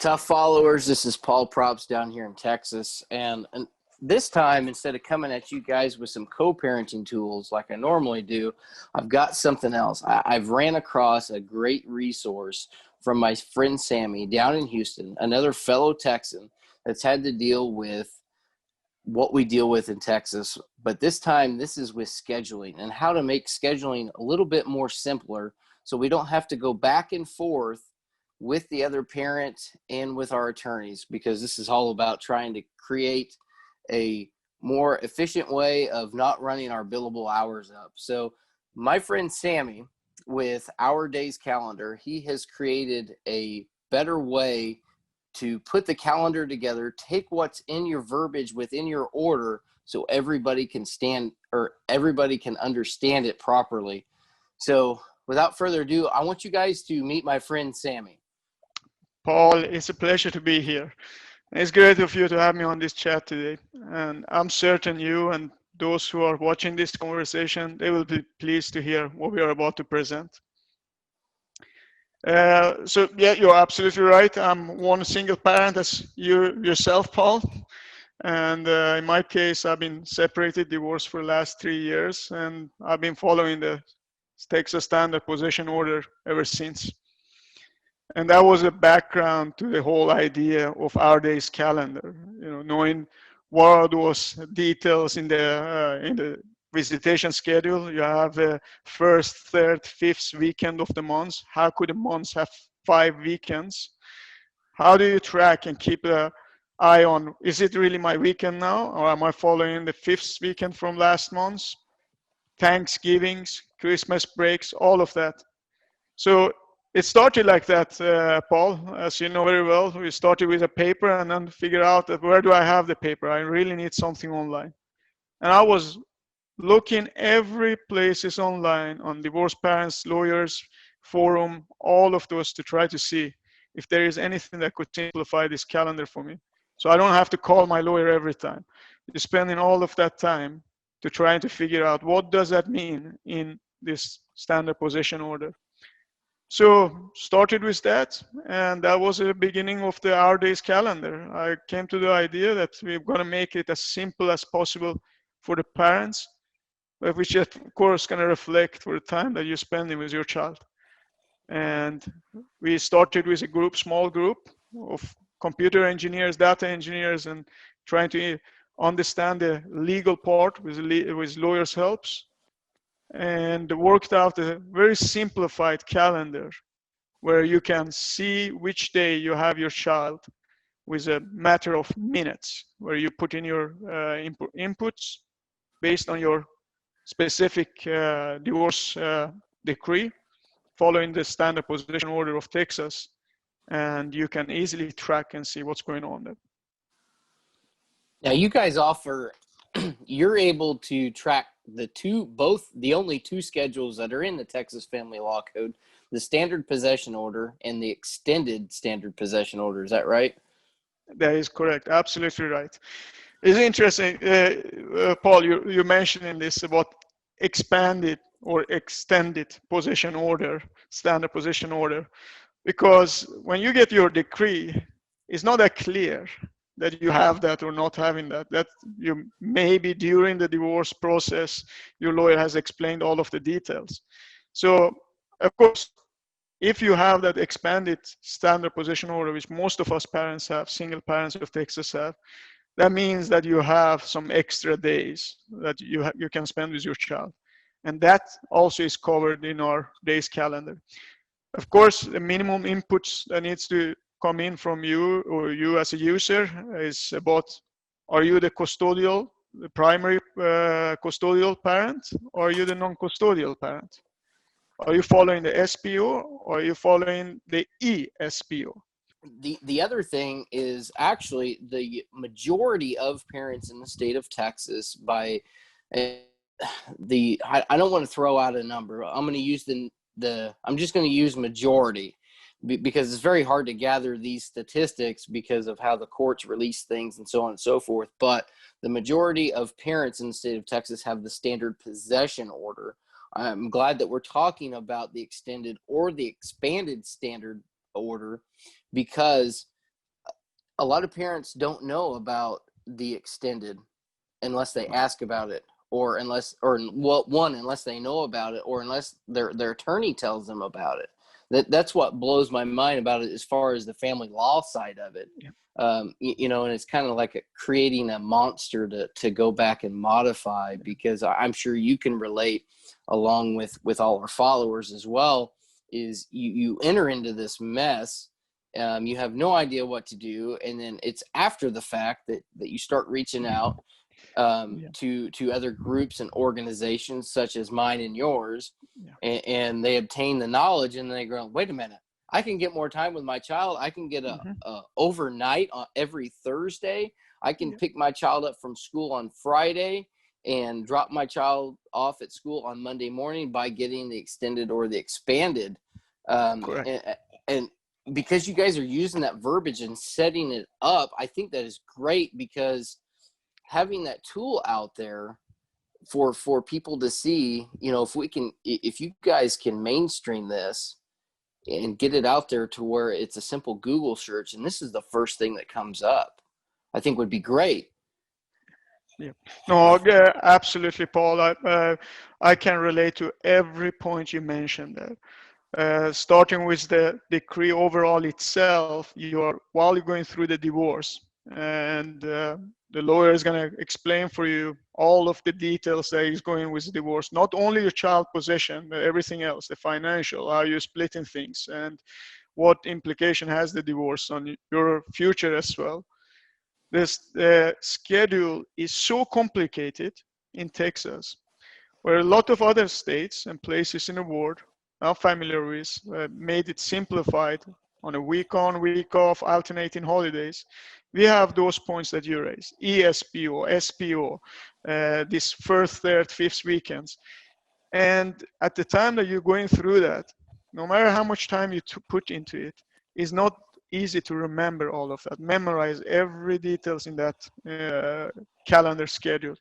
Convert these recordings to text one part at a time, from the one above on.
Tough followers, this is Paul Propst down here in Texas. And this time, instead of coming at you guys with some co-parenting tools like I normally do, I've got something else. I've ran across a great resource from my friend Samie down in Houston, another fellow Texan that's had to deal with what we deal with in Texas. But this time, this is with scheduling and how to make scheduling a little bit more simpler so we don't have to go back and forth with the other parent and with our attorneys, because this is all about trying to create a more efficient way of not running our billable hours up. So my friend Samie with Our Days Calendar, he has created a better way to put the calendar together, take what's in your verbiage within your order so everybody can understand it properly. So without further ado, I want you guys to meet my friend Samie. Paul, it's a pleasure to be here. It's great of you to have me on this chat today. And I'm certain you and those who are watching this conversation, they will be pleased to hear what we are about to present. So yeah, you're absolutely right. I'm one single parent as you yourself, Paul. And in my case, I've been separated, divorced for the last 3 years, and I've been following the Texas Standard Possession Order ever since. And that was a background to the whole idea of Our Days Calendar. Knowing what are those details in the visitation schedule. You have the first, third, fifth weekend of the month. How could a month have 5 weekends? How do you track and keep an eye on, is it really my weekend now? Or am I following the 5th weekend from last month? Thanksgivings, Christmas breaks, all of that. So it started like that, Paul, as you know very well. We started with a paper and then figured out that where do I have the paper? I really need something online. And I was looking every places online, on divorce parents, lawyers, forum, all of those, to try to see if there is anything that could simplify this calendar for me. So I don't have to call my lawyer every time. You're spending all of that time to try to figure out what does that mean in this standard possession order. So started with that, and that was the beginning of the Our Days calendar. I came to the idea that we're going to make it as simple as possible for the parents, which of course going to reflect for the time that you're spending with your child. And we started with a group, small group of computer engineers, data engineers, and trying to understand the legal part with lawyers' helps, and worked out a very simplified calendar where you can see which day you have your child with a matter of minutes, where you put in your inputs based on your specific divorce decree following the standard possession order of Texas, and you can easily track and see what's going on there. Now you guys offer, you're able to track the only two schedules that are in the Texas Family Law Code, the standard possession order and the extended standard possession order. Is that right? That is correct. Absolutely right. It's interesting, Paul, you mentioning this about expanded or extended possession order, standard possession order, because when you get your decree, it's not that clear that you have that or not having that. That you maybe during the divorce process, your lawyer has explained all of the details. So, of course, if you have that expanded standard possession order, which most of us parents have, single parents of Texas have, that means that you have some extra days that you can spend with your child. And that also is covered in our days calendar. Of course, the minimum inputs that needs to come in from you or you as a user is about, are you the primary custodial parent, or are you the non-custodial parent? Are you following the SPO, or are you following the ESPO? The other thing is actually the majority of parents in the state of Texas I don't want to throw out a number. I'm going to use I'm just going to use majority, because it's very hard to gather these statistics because of how the courts release things and so on and so forth. But the majority of parents in the state of Texas have the standard possession order. I'm glad that we're talking about the extended or the expanded standard order, because a lot of parents don't know about the extended unless they ask about it, or unless they know about it, or unless their attorney tells them about it. That's what blows my mind about it as far as the family law side of it. Yeah. And it's kind of like creating a monster to go back and modify, because I'm sure you can relate, along with all our followers as well, is you enter into this mess. You have no idea what to do, and then it's after the fact that you start reaching out to other groups and organizations such as mine and yours, and they obtain the knowledge, and they go, wait a minute, I can get more time with my child. I can get a overnight on every Thursday. I can pick my child up from school on Friday and drop my child off at school on Monday morning by getting the extended or the expanded. And because you guys are using that verbiage and setting it up, I think that is great, because having that tool out there for people to see, if you guys can mainstream this and get it out there to where it's a simple Google search, and this is the first thing that comes up, I think would be great. Yeah. No, absolutely, Paul. I can relate to every point you mentioned there. Starting with the decree overall itself, while you're going through the divorce, and the lawyer is going to explain for you all of the details that is going with the divorce, not only your child possession, but everything else, the financial, how you're splitting things, and what implication has the divorce on your future as well. This schedule is so complicated in Texas, where a lot of other states and places in the world I'm familiar with made it simplified on a week on, week off, alternating holidays. We have those points that you raised, ESPO, SPO, this first, third, fifth weekends. And at the time that you're going through that, no matter how much time you put into it, it's not easy to remember all of that, memorize every details in that calendar schedule.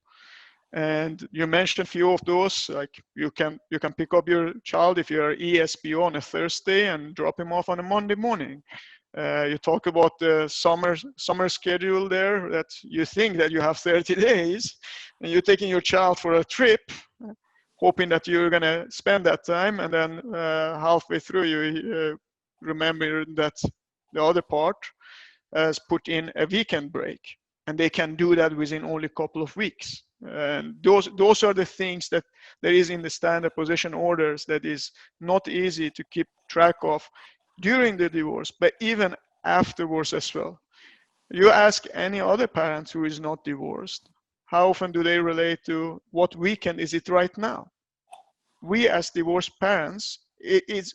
And you mentioned a few of those, like you can pick up your child if you're ESPO on a Thursday and drop him off on a Monday morning. You talk about the summer schedule there, that you think that you have 30 days and you're taking your child for a trip, hoping that you're going to spend that time, and then halfway through you remember that the other part has put in a weekend break, and they can do that within only a couple of weeks. And those are the things that there is in the standard possession orders that is not easy to keep track of during the divorce, but even afterwards as well. You ask any other parent who is not divorced, how often do they relate to what weekend is it right now? We as divorced parents,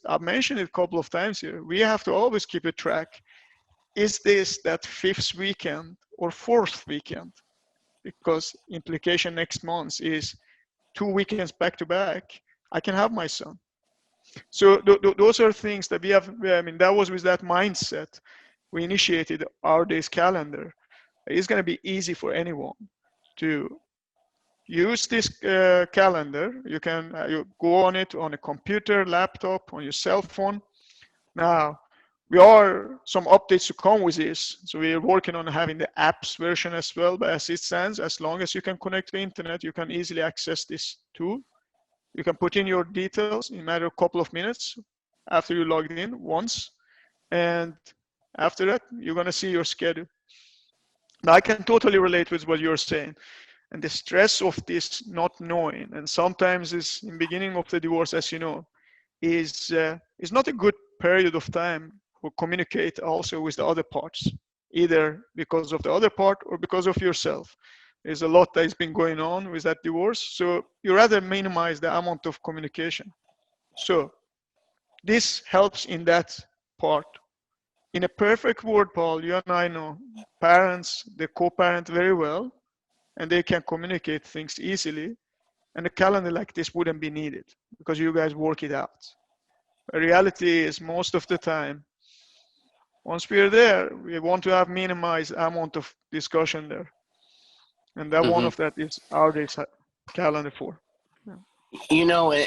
I've mentioned it a couple of times here, we have to always keep a track. Is this that fifth weekend or fourth weekend? Because implication next month is 2 weekends back to back, I can have my son. So those are things that we have. I mean, that was with that mindset we initiated our days calendar. It's going to be easy for anyone to use this calendar. You can you go on it on a computer, laptop, on your cell phone. Now, we are some updates to come with this. So we are working on having the apps version as well. But as it stands, as long as you can connect to the internet, you can easily access this tool. You can put in your details in a matter of a couple of minutes after you logged in once. And after that, you're going to see your schedule. Now, I can totally relate with what you're saying. And the stress of this not knowing, and sometimes is in beginning of the divorce, as you know, is not a good period of time to communicate also with the other parts, either because of the other part or because of yourself. There's a lot that has been going on with that divorce, so you rather minimize the amount of communication. So this helps in that part. In a perfect world, Paul, you and I know parents, they co-parent very well, and they can communicate things easily, and a calendar like this wouldn't be needed because you guys work it out. The reality is most of the time, once we're there, we want to have minimized amount of discussion there. And that one of that is our days calendar for. Yeah.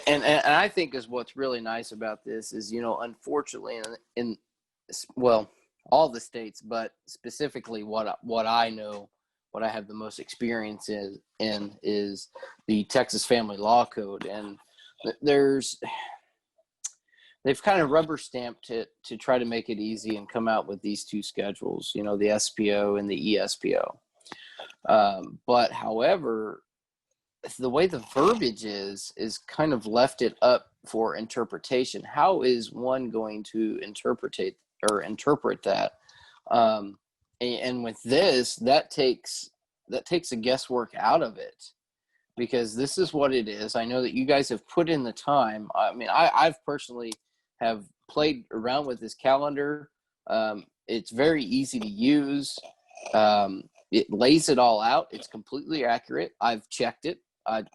And I think is what's really nice about this is, unfortunately, well, all the states, but specifically what I know, what I have the most experience in is the Texas Family Law Code, and they've kind of rubber stamped it to try to make it easy and come out with these two schedules, you know, the SPO and the ESPO. But however, the way the verbiage is kind of left it up for interpretation. How is one going to interpret that? And with this, that takes the guesswork out of it, because this is what it is. I know that you guys have put in the time. I mean, I've personally have played around with this calendar. It's very easy to use. It lays it all out. It's completely accurate. I've checked it.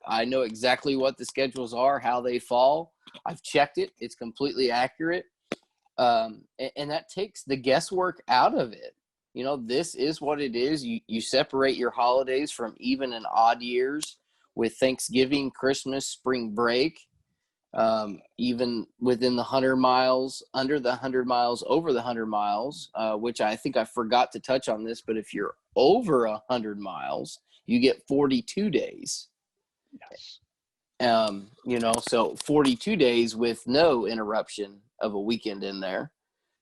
I know exactly what the schedules are, how they fall. I've checked it. It's completely accurate. And that takes the guesswork out of it. You know, this is what it is. You separate your holidays from even and odd years with Thanksgiving, Christmas, spring break, even within the 100 miles, under the 100 miles, over the 100 miles, which I think I forgot to touch on this, but if you're over 100 miles, you get 42 days. Yes. You know, so 42 days with no interruption of a weekend in there,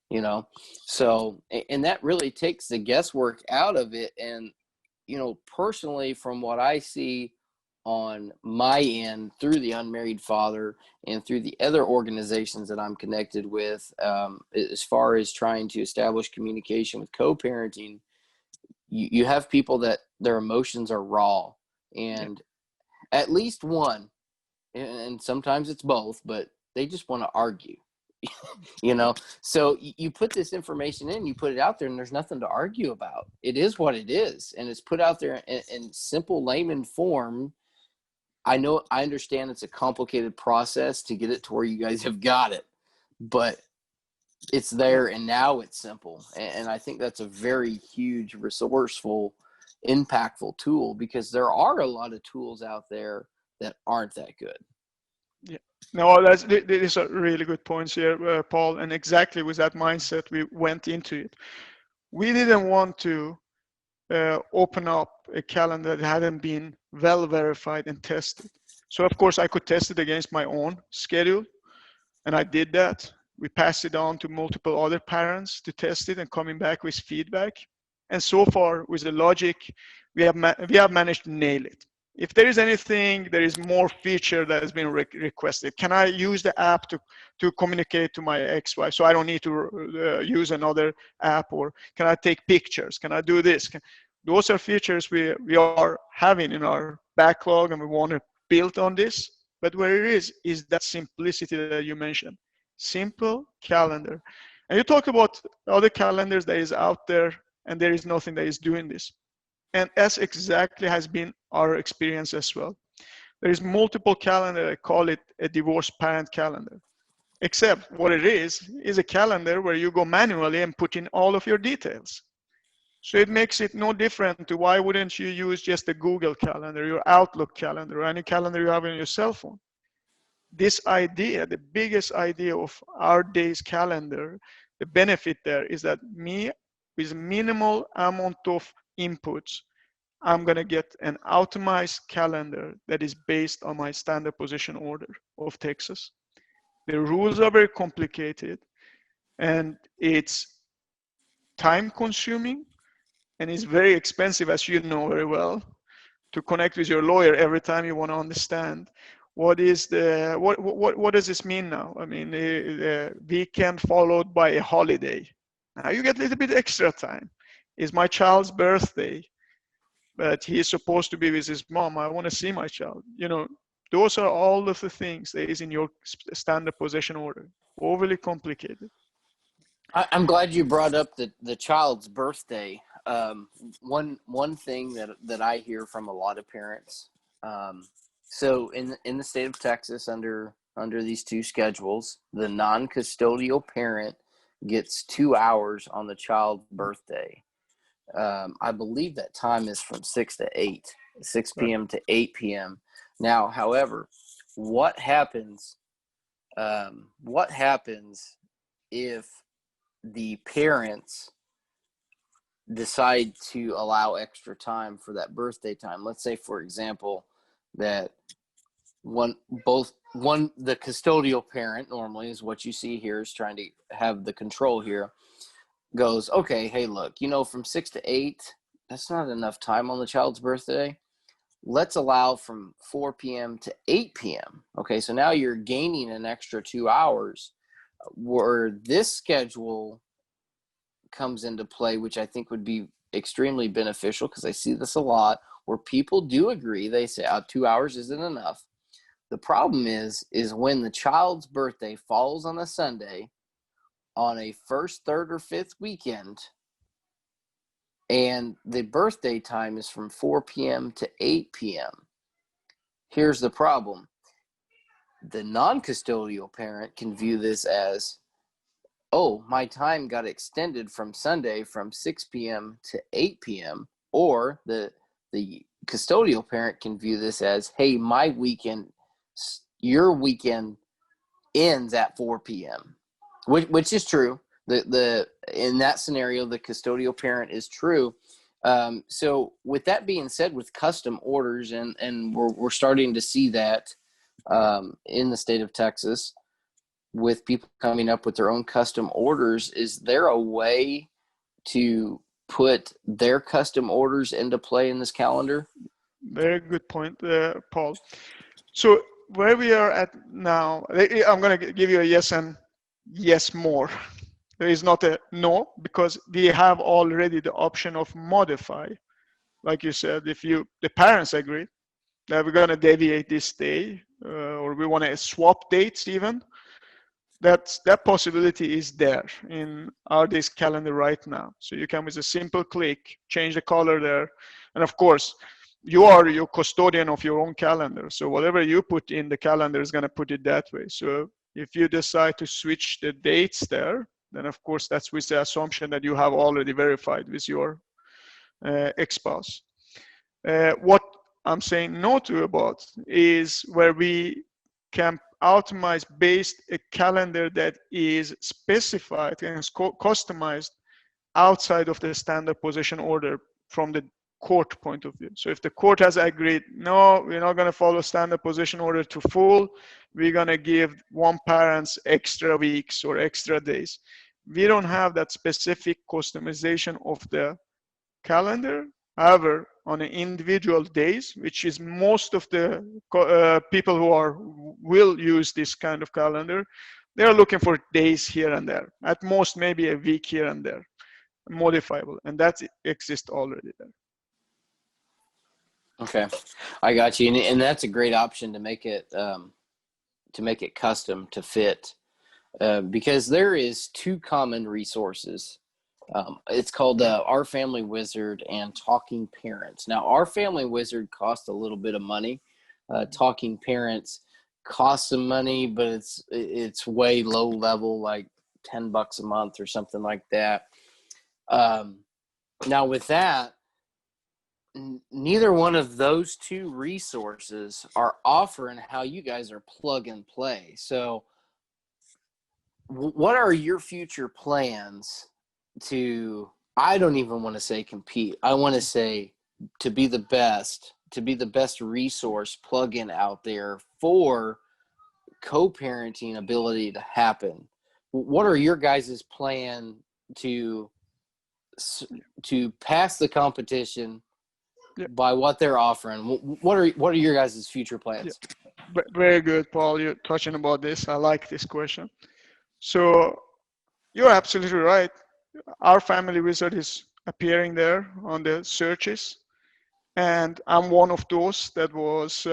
you know, so, and that really takes the guesswork out of it. And, you know, personally, from what I see on my end through the Unmarried Father and through the other organizations that I'm connected with, as far as trying to establish communication with co-parenting, you have people that their emotions are raw, and at least one, and sometimes it's both, but they just want to argue. You know, so you put this information in, you put it out there, and there's nothing to argue about. It is what it is, and it's put out there in simple layman form. I understand it's a complicated process to get it to where you guys have got it, but it's there, and now it's simple. And I think that's a very huge, resourceful, impactful tool, because there are a lot of tools out there that aren't that good. Yeah. No, these are really good points here, Paul. And exactly with that mindset, we went into it. We didn't want to open up a calendar that hadn't been well verified and tested. So of course I could test it against my own schedule, and I did that. We passed it on to multiple other parents to test it and coming back with feedback. And so far, with the logic, we have managed to nail it. If there is anything, there is more feature that has been requested. Can I use the app to communicate to my ex-wife so I don't need to use another app? Or can I take pictures? Can I do this? Those are features we are having in our backlog, and we want to build on this. But where it is that simplicity that you mentioned. Simple calendar. And you talk about other calendars that is out there, and there is nothing that is doing this. And as exactly has been our experience as well. There is multiple calendar, I call it a divorced parent calendar. Except what it is a calendar where you go manually and put in all of your details. So it makes it no different to why wouldn't you use just a Google calendar, your Outlook calendar, or any calendar you have on your cell phone. This idea, the biggest idea of our day's calendar, the benefit there is that me, with minimal amount of inputs, I'm going to get an automized calendar that is based on my standard position order of Texas. The rules are very complicated, and it's time consuming, and it's very expensive, as you know very well, to connect with your lawyer every time you want to understand what does this mean now? I mean, a weekend followed by a holiday. Now you get a little bit extra time. It's my child's birthday, but he is supposed to be with his mom. I want to see my child. You know, those are all of the things that is in your standard possession order. Overly complicated. I'm glad you brought up the child's birthday. One thing that I hear from a lot of parents. So in the state of Texas, under these two schedules, the non-custodial parent gets 2 hours on the child's birthday. I believe that time is from 6 to 8, 6 p.m. to 8 p.m. Now, however, what happens if the parents decide to allow extra time for that birthday time. Let's say, for example, that the custodial parent, normally is what you see here, is trying to have the control here, goes, okay, hey, look, from 6 to 8, that's not enough time on the child's birthday. Let's allow from 4 p.m. to 8 p.m. Okay, so now you're gaining an extra 2 hours, where this schedule comes into play, which I think would be extremely beneficial, because I see this a lot where people do agree. They say 2 hours isn't enough. The problem is when the child's birthday falls on a Sunday on a first, third, or fifth weekend, and the birthday time is from 4 p.m. to 8 p.m. Here's the problem. The non-custodial parent can view this as, oh, my time got extended from Sunday from 6 p.m. to 8 p.m. Or the custodial parent can view this as, hey, your weekend ends at 4 p.m., which is true. In that scenario, the custodial parent is true. So with that being said, with custom orders, and we're starting to see that in the state of Texas, with people coming up with their own custom orders, is there a way to put their custom orders into play in this calendar? Very good point, Paul. So where we are at now, I'm going to give you a yes and yes more. There is not a no, because we have already the option of modify. Like you said, if the parents agree that we're going to deviate this day, or we want to swap dates even, that possibility is there in our day's calendar right now. So you can, with a simple click, change the color there. And of course, you are your custodian of your own calendar. So whatever you put in the calendar is going to put it that way. So if you decide to switch the dates there, then of course that's with the assumption that you have already verified with your ex-spouse. What I'm saying no to about is where we can optimize based a calendar that is specified and customized outside of the standard possession order from the court point of view. So if the court has agreed, no, we're not going to follow standard possession order to full, we're going to give one parent's extra weeks or extra days. We don't have that specific customization of the calendar. However, on individual days, which is most of the people who will use this kind of calendar, they're looking for days here and there. At most, maybe a week here and there, modifiable, and that exists already there. Okay, I got you, and that's a great option to make it custom to fit, because there is two common resources. It's called Our Family Wizard and Talking Parents. Now, Our Family Wizard costs a little bit of money. Talking Parents costs some money, but it's way low level, like $10 a month or something like that. Now, with that, neither one of those two resources are offering how you guys are plug and play. So what are your future plans to, I don't even want to say compete, I want to say to be the best resource plugin out there for co-parenting ability to happen? What are your guys' plan to pass the competition by what they're offering? What are your guys' future plans? Very good, Paul. You're touching about this. I like this question. So you're absolutely right. Our Family Wizard is appearing there on the searches, and I'm one of those that was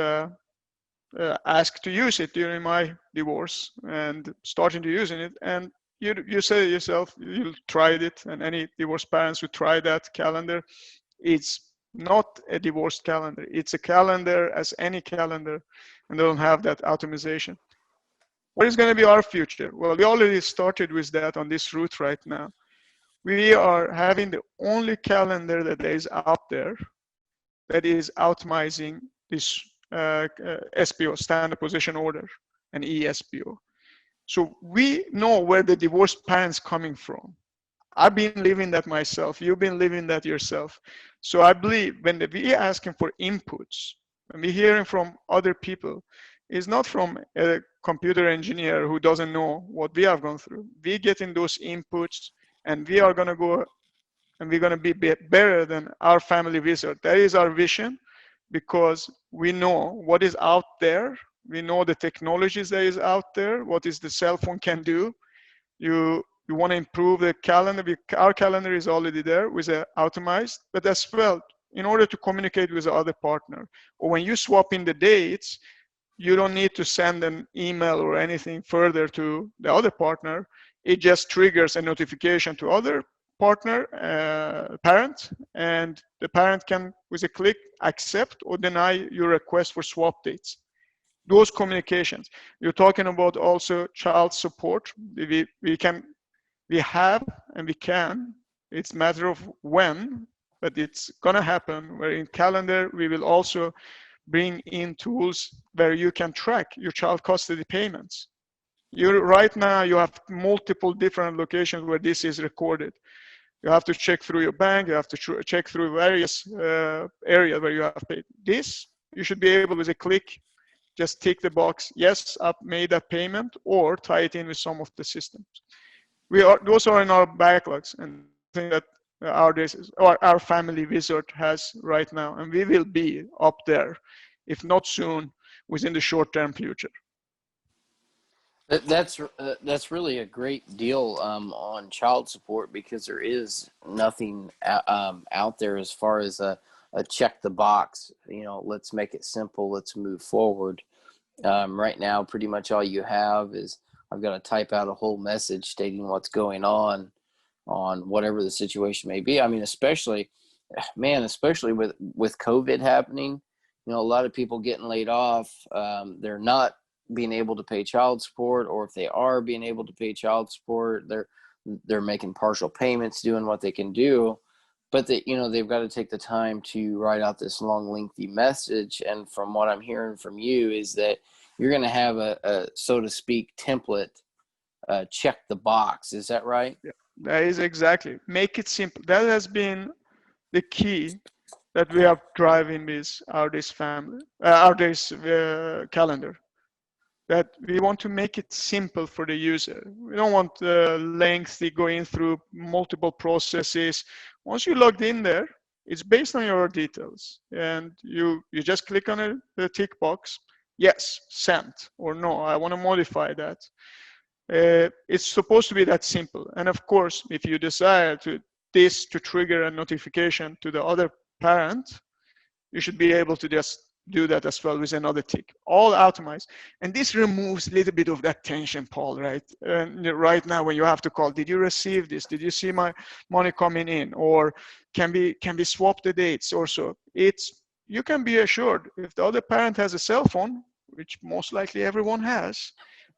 asked to use it during my divorce and starting to using it. And you say yourself, you tried it, and any divorced parents who try that calendar, it's not a divorced calendar. It's a calendar as any calendar, and they don't have that automation. What is going to be our future? Well, we already started with that on this route right now. We are having the only calendar that is out there that is optimizing this SPO, standard possession order, and ESPO. So we know where the divorced parents coming from. I've been living that myself. You've been living that yourself. So I believe when we asking for inputs, when we hearing from other people, it's not from a computer engineer who doesn't know what we have gone through. We getting those inputs, and we are gonna go and we're gonna be better than our family wizard. That is our vision, because we know what is out there. We know the technologies that is out there. What is the cell phone can do. You want to improve the calendar. Our calendar is already there with a automized, but as well, in order to communicate with the other partner, or when you swap in the dates, you don't need to send an email or anything further to the other partner. It just triggers a notification to other partner parent, and the parent can, with a click, accept or deny your request for swap dates. Those communications. You're talking about also child support. We have and we can. It's a matter of when, but it's gonna happen. Where in calendar we will also bring in tools where you can track your child custody payments. Right now you have multiple different locations where this is recorded. You have to check through your bank. You have to check through various areas where you have paid. This you should be able, with a click, just tick the box. Yes, I've made that payment, or tie it in with some of the systems. Those are in our backlogs, and I think that our family wizard has right now, and we will be up there, if not soon, within the short-term future. That's really a great deal on child support, because there is nothing out there as far as a check the box. Let's make it simple. Let's move forward. Right now, pretty much all you have is I've got to type out a whole message stating what's going on whatever the situation may be. I mean, especially with COVID happening, a lot of people getting laid off. They're not being able to pay child support, or if they are being able to pay child support, they're making partial payments, doing what they can do, but they've got to take the time to write out this long, lengthy message. And from what I'm hearing from you is that you're going to have a so to speak template, check the box. Is that right? Yeah, that is exactly. Make it simple. That has been the key that we are driving with our this family, our this calendar. That we want to make it simple for the user. We don't want lengthy going through multiple processes. Once you logged in there, it's based on your details, and you just click on the tick box. Yes, send, or no, I want to modify that. It's supposed to be that simple. And of course, if you desire to trigger a notification to the other parent, you should be able to just do that as well with another tick, all automized. And this removes a little bit of that tension, Paul, right? And right now, when you have to call, did you receive this? Did you see my money coming in? Or can we swap the dates? Or so you can be assured, if the other parent has a cell phone, which most likely everyone has,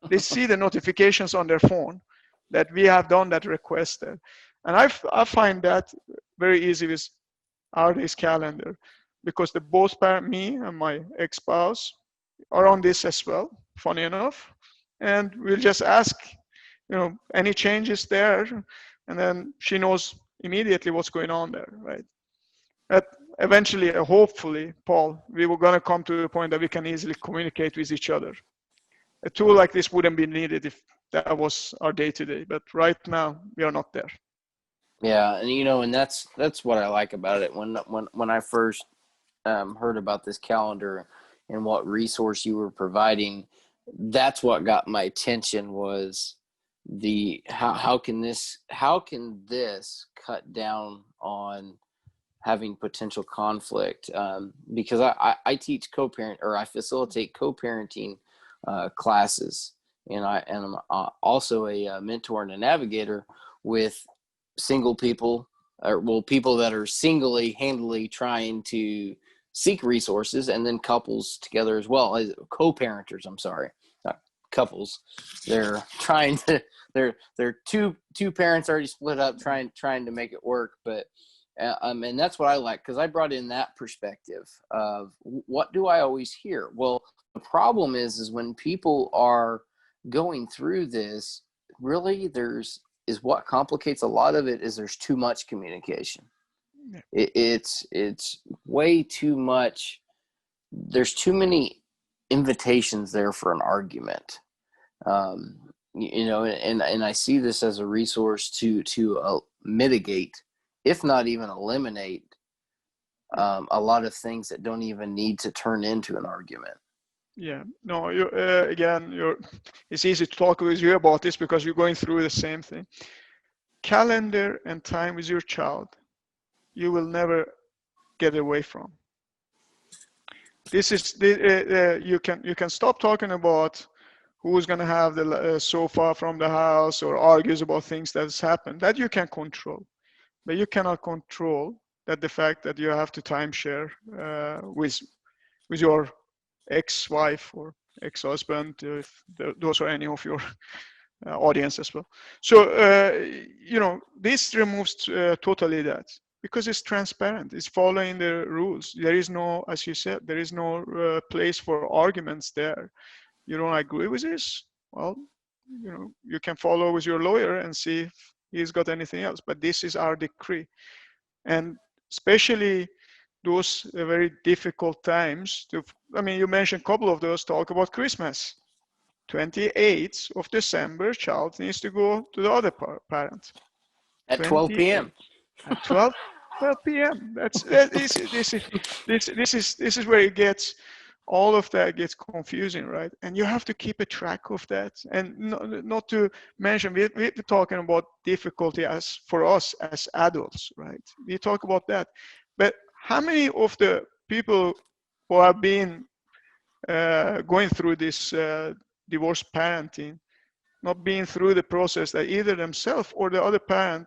they see the notifications on their phone that we have done that request there. And I find that very easy with our days calendar, because both me and my ex-spouse are on this as well, funny enough. And we'll just ask, any changes there, and then she knows immediately what's going on there, right? That eventually, hopefully, Paul, we were going to come to the point that we can easily communicate with each other. A tool like this wouldn't be needed if that was our day-to-day, but right now we are not there. Yeah, and and that's what I like about it. When I first heard about this calendar and what resource you were providing, that's what got my attention, was how can this cut down on having potential conflict, because I teach co-parent, or I facilitate co-parenting classes, and I'm also a mentor and a navigator with single people, or people that are handily trying to seek resources, and then couples together as well as co-parenters. I'm sorry, not couples. They're trying to they're two parents already split up, trying to make it work. But and that's what I like, because I brought in that perspective of what do I always hear. Well, the problem is when people are going through this, really is what complicates a lot of it is there's too much communication. It's way too much. There's too many invitations there for an argument. And I see this as a resource to mitigate, if not even eliminate, a lot of things that don't even need to turn into an argument. Yeah, no, it's easy to talk with you about this because you're going through the same thing. Calendar and time with your child, you will never get away from. This is you can stop talking about who's going to have the sofa from the house or argues about things that's happened. That you can control, but you cannot control that the fact that you have to timeshare with your ex-wife or ex-husband, if those are any of your audience as well. So this removes totally that, because it's transparent, it's following the rules. There is no, as you said, there is no place for arguments there. You don't agree with this, well, you can follow with your lawyer and see if he's got anything else, but this is our decree. And especially those very difficult times you mentioned a couple of those. Talk about Christmas. 28th of December, child needs to go to the other parent. At 12 p.m. At 12 p.m. This is where it gets, all of that gets confusing, right? And you have to keep a track of that. And not to mention, we're talking about difficulty as for us as adults, right? We talk about that. But how many of the people who have been going through this divorce parenting, not being through the process, that either themselves or the other parent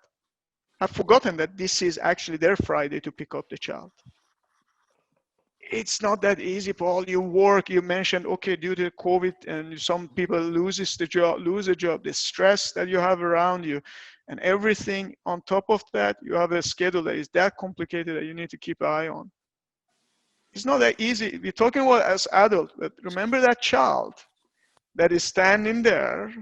have forgotten that this is actually their Friday to pick up the child? It's not that easy, Paul. You work, you mentioned, okay, due to COVID, and some people lose a job, the stress that you have around you, and everything on top of that, you have a schedule that is that complicated that you need to keep an eye on. It's not that easy. We're talking about as adults, but remember that child that is standing there,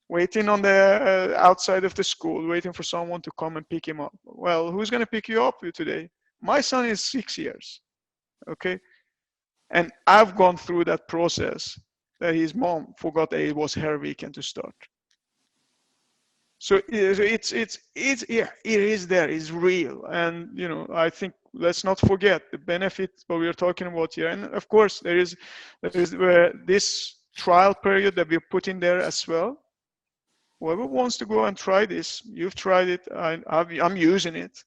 waiting on the outside of the school, waiting for someone to come and pick him up. Well, who's going to pick you up today? My son is 6 years, okay? And I've gone through that process that his mom forgot that it was her weekend to start. So it is there, it's real. And, I think let's not forget the benefits what we're talking about here. And of course, there is this trial period that we're putting there as well. Whoever wants to go and try this, you've tried it, I'm using it.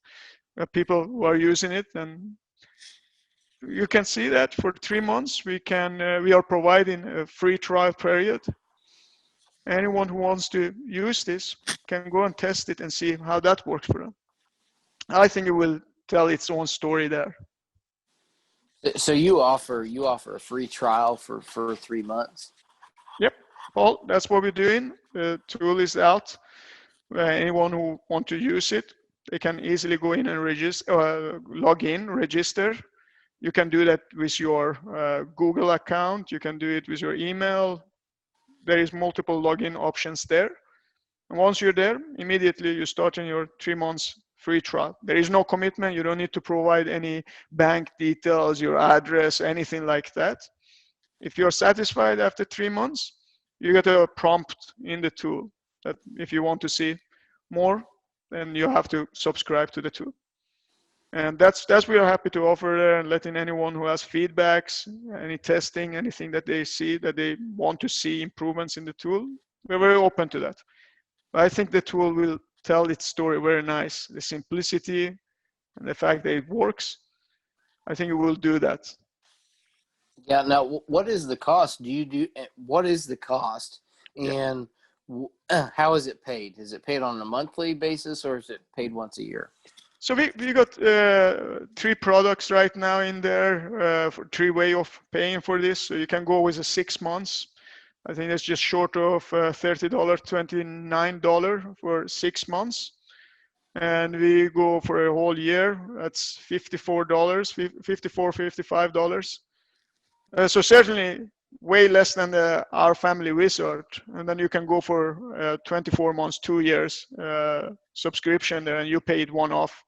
People who are using it, and you can see that for 3 months we are providing a free trial period. Anyone who wants to use this can go and test it and see how that works for them. I think it will tell its own story there. So you offer a free trial for 3 months? Yep, Paul, that's what we're doing. The tool is out. Anyone who wants to use it, they can easily go in and log in, register. You can do that with your Google account. You can do it with your email. There is multiple login options there. And once you're there, immediately you start in your 3 months free trial. There is no commitment. You don't need to provide any bank details, your address, anything like that. If you're satisfied after 3 months, you get a prompt in the tool that if you want to see more, then you have to subscribe to the tool. And that's we are happy to offer there, and letting anyone who has feedbacks, any testing, anything that they see, that they want to see improvements in the tool, we're very open to that. But I think the tool will tell its story very nice. The simplicity and the fact that it works, I think it will do that. Yeah. Now, what is the cost? What is the cost, and how is it paid? Is it paid on a monthly basis, or is it paid once a year? So we got 3 products right now in there, for 3 ways of paying for this. So you can go with a 6 months. I think that's just short of $30, $29 for 6 months. And we go for a whole year. That's $54, $55. So certainly way less than our family resort, and then you can go for 24 months, 2 years subscription there, and you pay it one off,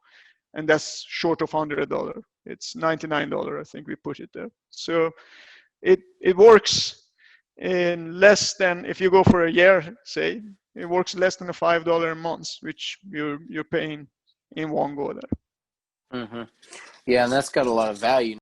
and that's short of $100. It's $99, I think we put it there. So it works in less than, if you go for a year, say, it works less than a $5 a month, which you're paying in one go there. Yeah, and that's got a lot of value.